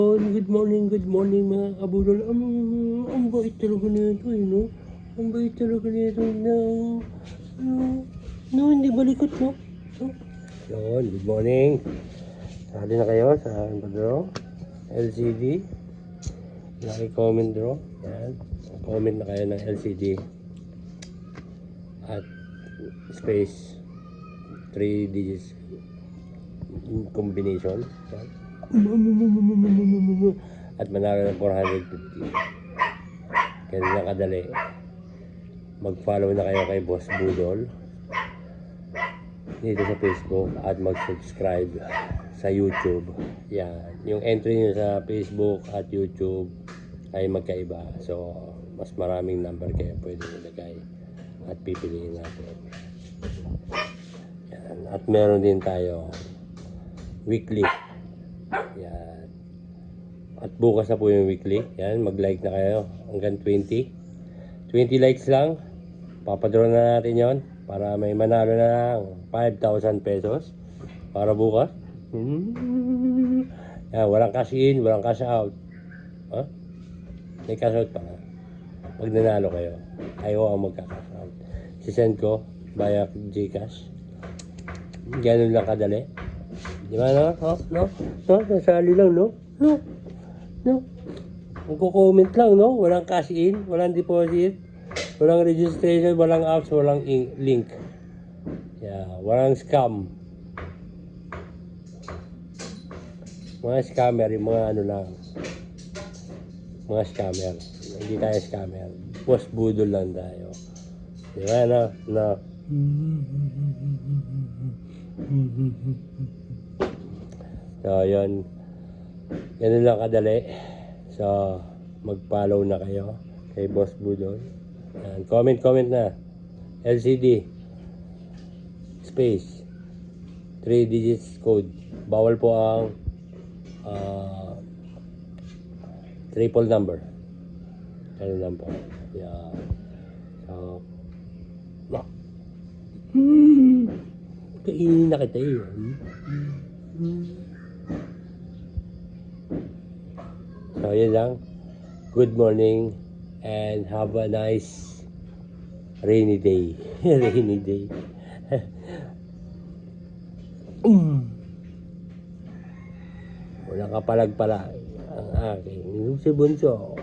Good morning mga kabudol. Ang bait talaga nito no? Ang bait talaga nito na, hindi balikot no? Yun, good morning. Sali na kayo sa draw. LCD. Naki-comment draw. Yan. Comment na kayo ng LCD. At space 3 digits combination. Yan. At manalo ng 450. Kaya na kadali. Mag-follow na kayo kay Boss Budol dito sa Facebook at mag-subscribe sa YouTube. Yan. Yung entry nyo sa Facebook at YouTube ay magkaiba. So, mas maraming number kayo pwede ilagay at pipiliin natin. Yan. At meron din tayo weekly. Yan. At bukas na po yung weekly. Yan, mag-like na kayo hanggang 20 likes lang. Papadraw na natin yon para may manalo na ng 5,000 pesos para bukas. Yan, walang cash in, walang cash out. Huh? May cash out pa na. Pag nanalo kayo, ayaw ang magka-cash out. Sisend ko via Gcash. Ganun lang kadali. Di ba no? Oh, no? No? Nasali lang, no? No? No? Magko-comment lang, no? Walang cash in, walang deposit, walang registration, walang apps, walang link. Yeah, walang scam. Mga scammer, yung mga ano lang. Mga scammer. Hindi tayo scammer. Boss Budol lang tayo. Di ba, no? No? So, yun. Ganun lang kadali. So, mag-follow na kayo kay Boss Budol. And comment na. LCD. Space. 3 digits code. Bawal po ang triple number. Ganun lang po. Yeah. So, no. Kainin na kita eh. So, yun lang. Good morning and have a nice rainy day. Rainy day. Walang kapalag pala ang aking si Bunso.